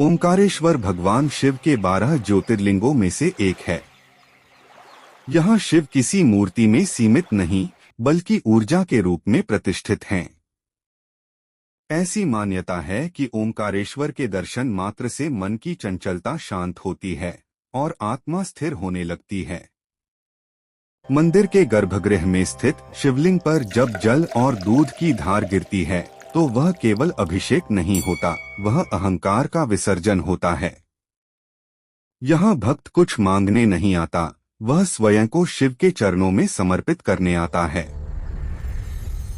ओमकारेश्वर भगवान शिव के 12 ज्योतिर्लिंगों में से एक है। यहाँ शिव किसी मूर्ति में सीमित नहीं बल्कि ऊर्जा के रूप में प्रतिष्ठित हैं। ऐसी मान्यता है कि ओमकारेश्वर के दर्शन मात्र से मन की चंचलता शांत होती है और आत्मा स्थिर होने लगती है। मंदिर के गर्भगृह में स्थित शिवलिंग पर जब जल और दूध की धार गिरती है तो वह केवल अभिषेक नहीं होता, वह अहंकार का विसर्जन होता है। यहाँ भक्त कुछ मांगने नहीं आता, वह स्वयं को शिव के चरणों में समर्पित करने आता है।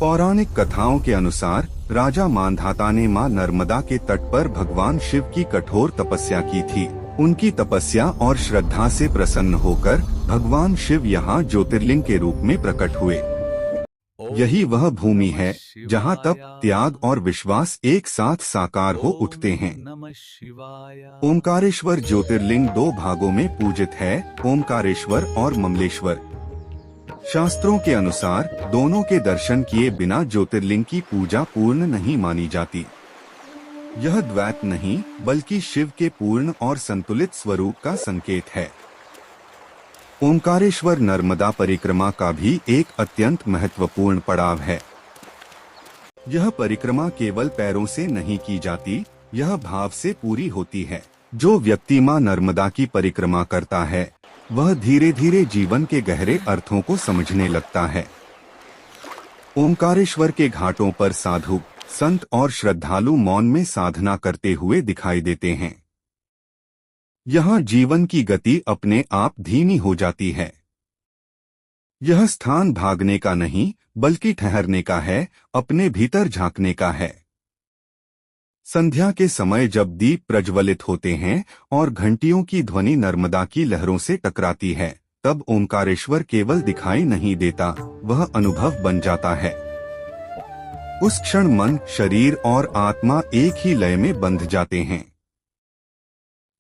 पौराणिक कथाओं के अनुसार राजा मांधाता ने मां नर्मदा के तट पर भगवान शिव की कठोर तपस्या की थी। उनकी तपस्या और श्रद्धा से प्रसन्न होकर भगवान शिव यहाँ ज्योतिर्लिंग के रूप में प्रकट हुए। यही वह भूमि है जहाँ तप, त्याग और विश्वास एक साथ साकार हो उठते हैं। ओमकारेश्वर ज्योतिर्लिंग 2 भागों में पूजित है, ओमकारेश्वर और ममलेश्वर। शास्त्रों के अनुसार दोनों के दर्शन किए बिना ज्योतिर्लिंग की पूजा पूर्ण नहीं मानी जाती। यह द्वैत नहीं बल्कि शिव के पूर्ण और संतुलित स्वरूप का संकेत है। ओमकारेश्वर नर्मदा परिक्रमा का भी एक अत्यंत महत्वपूर्ण पड़ाव है। यह परिक्रमा केवल पैरों से नहीं की जाती, यह भाव से पूरी होती है। जो व्यक्ति मां नर्मदा की परिक्रमा करता है वह धीरे धीरे जीवन के गहरे अर्थों को समझने लगता है। ओमकारेश्वर के घाटों पर साधु, संत और श्रद्धालु मौन में साधना करते हुए दिखाई देते हैं। यहाँ जीवन की गति अपने आप धीमी हो जाती है। यह स्थान भागने का नहीं बल्कि ठहरने का है, अपने भीतर झांकने का है। संध्या के समय जब दीप प्रज्वलित होते हैं और घंटियों की ध्वनि नर्मदा की लहरों से टकराती है, तब ओमकारेश्वर केवल दिखाई नहीं देता, वह अनुभव बन जाता है। उस क्षण मन, शरीर और आत्मा एक ही लय में बंध जाते हैं।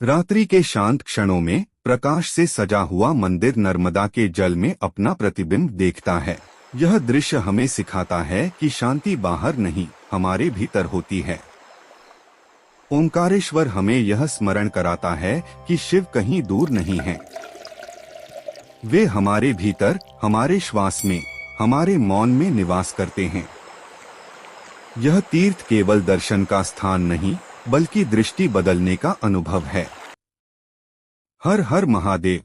रात्रि के शांत क्षणों में प्रकाश से सजा हुआ मंदिर नर्मदा के जल में अपना प्रतिबिंब देखता है। यह दृश्य हमें सिखाता है कि शांति बाहर नहीं, हमारे भीतर होती है। ओमकारेश्वर हमें यह स्मरण कराता है कि शिव कहीं दूर नहीं है। वे हमारे भीतर, हमारे श्वास में, हमारे मौन में निवास करते हैं। यह तीर्थ केवल दर्शन का स्थान नहीं बल्कि दृष्टि बदलने का अनुभव है। हर हर महादेव।